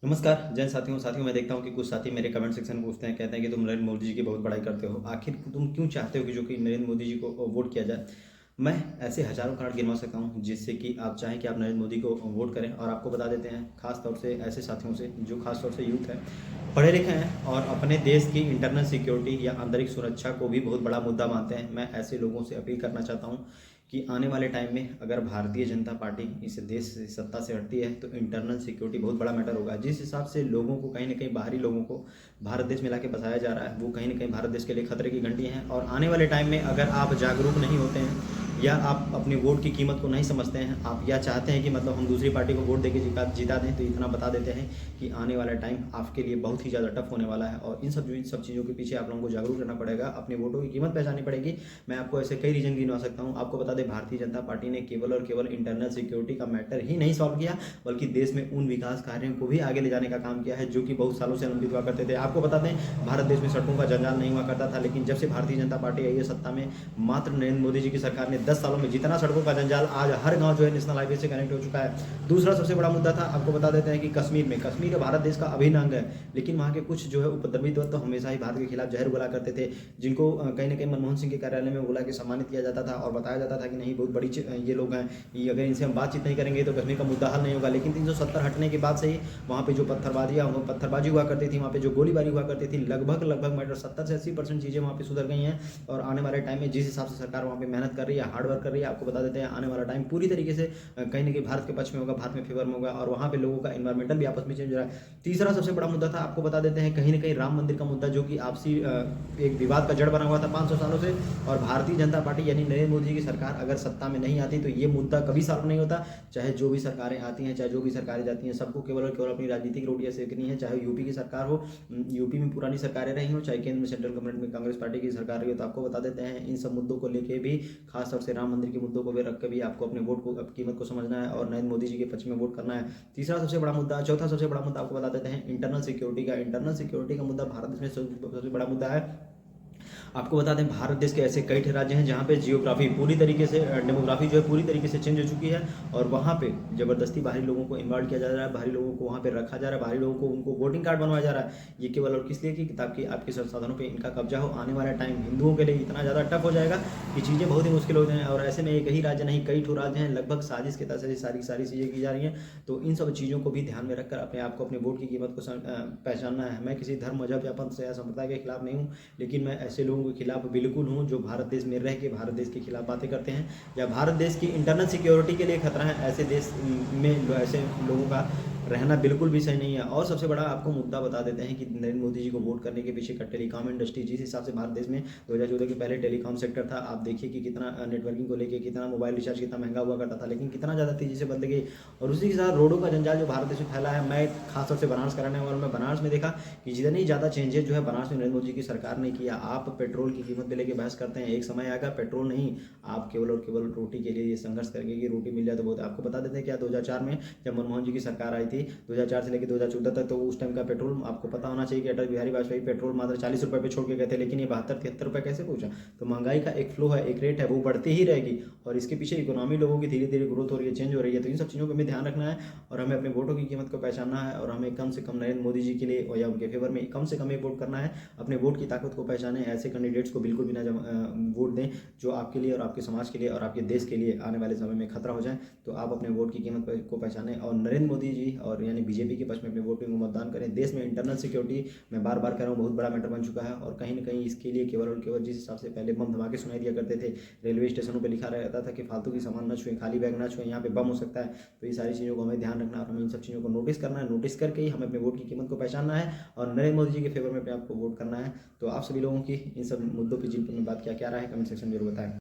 नमस्कार जैन साथियों मैं देखता हूँ कि कुछ साथी मेरे कमेंट सेक्शन में पूछते हैं, कहते हैं कि तुम नरेंद्र मोदी जी की बहुत बड़ाई करते हो। आखिर तुम क्यों चाहते हो कि जो कि नरेंद्र मोदी जी को वोट किया जाए। मैं ऐसे हजारों कार्ड गिनवा सकता हूँ जिससे कि आप चाहें कि आप नरेंद्र मोदी को वोट करें। और आपको बता देते हैं खास तौर से ऐसे साथियों से जो खास तौर से यूथ है, पढ़े लिखे हैं और अपने देश की इंटरनल सिक्योरिटी या आंतरिक सुरक्षा को भी बहुत बड़ा मुद्दा मानते हैं। मैं ऐसे लोगों से अपील करना चाहता हूँ कि आने वाले टाइम में अगर भारतीय जनता पार्टी इस देश से सत्ता से हटती है तो इंटरनल सिक्योरिटी बहुत बड़ा मैटर होगा। जिस हिसाब से लोगों को कहीं ना कहीं बाहरी लोगों को भारत देश में लाके बसाया जा रहा है, वो कहीं ना कहीं भारत देश के लिए खतरे की घंटी है। और आने वाले टाइम में अगर आप जागरूक नहीं होते हैं या आप अपने वोट की कीमत को नहीं समझते हैं, आप या चाहते हैं कि मतलब हम दूसरी पार्टी को वोट देके जिता दें, तो इतना बता देते हैं कि आने वाला टाइम आपके लिए बहुत ही ज़्यादा टफ होने वाला है। और इन सब चीज़ों के पीछे आप लोगों को जागरूक रहना पड़ेगा, अपने वोटों की कीमत पहचाननी पड़ेगी। मैं आपको ऐसे कई रीजन गिनवा सकता हूँ। आपको बता दें भारतीय जनता पार्टी ने केवल और केवल इंटरनल सिक्योरिटी का मैटर ही नहीं सॉल्व किया, बल्कि देश में उन विकास कार्यों को भी आगे ले जाने का काम किया है जो कि बहुत सालों से लंबित हुआ करते थे। आपको बता दें भारत देश में सड़कों का जंजाल नहीं हुआ करता था, लेकिन जब से भारतीय जनता पार्टी आई है सत्ता में, मात्र नरेंद्र मोदी जी की सरकार ने 10 सालों में जितना सड़कों का जंजाल आज हर गांव जो है नेशनल हाईवे से कनेक्ट हो चुका है। दूसरा सबसे बड़ा मुद्दा था, आपको बता देते हैं कि कश्मीर भारत देश का अभिन्न अंग है, लेकिन वहाँ के कुछ जो है उपद्रवी तत्व तो हमेशा ही भारत के खिलाफ जहर उगला करते थे, जिनको कहीं ना कहीं मनमोहन सिंह के कार्यालय में बुला के सम्मानित किया जाता था और बताया जाता था कि नहीं बहुत बड़ी ये लोग हैं, ये अगर इनसे हम बातचीत नहीं करेंगे तो कश्मीर का मुद्दा हल नहीं होगा। लेकिन 370 हटने के बाद से ही वहाँ पे जो पत्थरबाजी हुआ करती थी, वहाँ पे जो गोलीबारी हुआ करती थी, लगभग मैटर 70 से 80% चीज़ें वहाँ पे सुधर गई हैं। और आने वाले टाइम में जिस हिसाब से सरकार वहाँ पे मेहनत कर रही है, हार्ड वर्क कर रही है, आपको बता देते हैं आने वाला टाइम पूरी तरीके से कहीं ना कहीं भारत के पक्ष में होगा, भारत में फेवर में होगा और वहाँ पे लोगों का इन्वायरमेंटल भी आपस में चेंज हो रहा है। तीसरा सबसे बड़ा मुद्दा था, आपको बता देते हैं कहीं ना कहीं राम मंदिर का मुद्दा, जो कि आपसी एक विवाद का जड़ बना हुआ था 500 सालों से। और भारतीय जनता पार्टी यानी नरेंद्र मोदी जी की सरकार अगर सत्ता में नहीं आती तो ये मुद्दा कभी सॉल्व नहीं होता। चाहे जो भी सरकारें आती हैं, चाहे जो भी सरकारें जाती हैं, सबको केवल और केवल अपनी राजनीतिक रोटियां सेकनी है। चाहे यूपी की सरकार हो, यूपी में पुरानी सरकारें रही हो, चाहे केंद्र में सेंट्रल गवर्नमेंट में कांग्रेस पार्टी की सरकार रही हो, तो आपको बता देते हैं इन सब मुद्दों को लेके भी, खासतौर से राम मंदिर के मुद्दों को भी रख के भी आपको अपने वोट को कीमत को समझना है और नरेंद्र मोदी जी के पक्ष में वोट करना है। तीसरा सबसे बड़ा मुद्दा, चौथा सबसे बड़ा मुद्दा आपको बता देते हैं इंटरनल सिक्योरिटी का मुद्दा भारत देश में सबसे बड़ा मुद्दा है। आपको बता दें भारत देश के ऐसे कई राज्य हैं जहाँ पे जियोग्राफी पूरी तरीके से, डेमोग्राफी जो है पूरी तरीके से चेंज हो चुकी है और वहाँ पे ज़बरदस्ती बाहरी लोगों को इन्वाइट किया जा रहा है, बाहरी लोगों को वहाँ पे रखा जा रहा है, बाहरी लोगों को उनको वोटिंग कार्ड बनवाया जा रहा है। ये केवल और किस लिए कि ताकि आपके संसाधनों पर इनका कब्जा हो। आने वाला टाइम हिंदुओं के लिए इतना ज़्यादा टफ हो जाएगा कि चीज़ें बहुत ही मुश्किल हो जाएँ। और ऐसे में एक ही राज्य नहीं, कई ठो राज्य हैं, लगभग साजिश के तहत सारी सारी चीज़ें की जा रही हैं। तो इन सब चीज़ों को भी ध्यान में रखकर अपने आप को, अपने वोट की कीमत को पहचानना है। मैं किसी धर्म, मजहब या पंथ या संप्रदाय के खिलाफ नहीं हूँ, लेकिन मैं ऐसे लोगों के खिलाफ बिल्कुल हूँ जो भारत देश में रह के भारत देश के खिलाफ बातें करते हैं या भारत देश की इंटरनल सिक्योरिटी के लिए खतरा है। ऐसे देश में ऐसे लोगों का रहना बिल्कुल भी सही नहीं है। और सबसे बड़ा आपको मुद्दा बता देते हैं कि नरेंद्र मोदी जी को वोट करने के पीछे का टेलीकॉम इंडस्ट्री, जिस हिसाब से भारत देश में 2014 के पहले टेलीकॉम सेक्टर था, आप देखिए कि कितना नेटवर्किंग को लेकर कितना मोबाइल रिचार्ज कितना महंगा हुआ करता था, लेकिन कितना ज़्यादा तेजी से बदल गई। और उसी के साथ रोडों का जंजाल जो भारत देश में फैला है। मैं खासतौर से बनारस कराने वाला, मैं बनारस में देखा कि जितनी ज़्यादा चेंजेस जो है बनारस में नरेंद्र मोदी की सरकार ने किया। आप पेट्रोल की कीमत पे लेके बहस करते हैं, एक समय आएगा पेट्रोल नहीं, आप केवल और केवल रोटी के लिए ये संघर्ष करेंगे कि रोटी मिल जाए तो बहुत। आपको बता देते हैं क्या 2004 में जब मनमोहन जी की सरकार आई थी, 2004 से लेकर 2014 तक, तो उस टाइम का पेट्रोल आपको पता होना चाहिए कि अटल बिहारी वाजपेयी पेट्रोल मात्र 40 रुपये पे छोड़ के गए थे, लेकिन ये 72-73 रुपये कैसे पहुंचा। तो महंगाई का एक फ्लो है, एक रेट है, वो बढ़ती ही रहेगी और इसके पीछे इकोनॉमी लोगों की धीरे धीरे ग्रोथ हो रही है, चेंज हो रही है। तो इन सब चीज़ों पर हमें ध्यान रखना है और हमें अपने वोटों की कीमत को पहचानना है और हमें कम से कम नरेंद्र मोदी जी के लिए या उनके फेवर में कम से कम एक वोट करना है। अपने वोट की ताकत को पहचाने, ऐसे कैंडिडेट्स को बिल्कुल भी ना वोट दें जो आपके लिए और आपके समाज के लिए और आपके देश के लिए आने वाले समय में खतरा हो जाए। तो आप अपने वोट की कीमत को पहचानें और नरेंद्र मोदी जी और यानी बीजेपी के पक्ष में अपने वोट को मतदान करें। देश में इंटरनल सिक्योरिटी, मैं बार बार कह रहा हूँ, बहुत बड़ा मैटर बन चुका है और कहीं ना कहीं इसके लिए केवल और केवल जिस हिसाब से पहले बम धमाके सुनाई दिया करते थे, रेलवे स्टेशनों पर लिखा रहता था कि फालतू की सामान न छुएं, खाली बैग न छुएं, यहाँ पे बम हो सकता है। तो ये सारी चीज़ों को हमें ध्यान रखना और हमें इन सब चीज़ों को नोटिस करना है। नोटिस करके ही हमें अपने वोट की कीमत को पहचानना है और नरेंद्र मोदी जी के फेवर में अपने आपको वोट करना है। तो आप सभी लोगों की इन सब मुद्दों पर जिन पर मैं बात किया क्या रहा है, कमेंट सेक्शन में जरूर बताएं।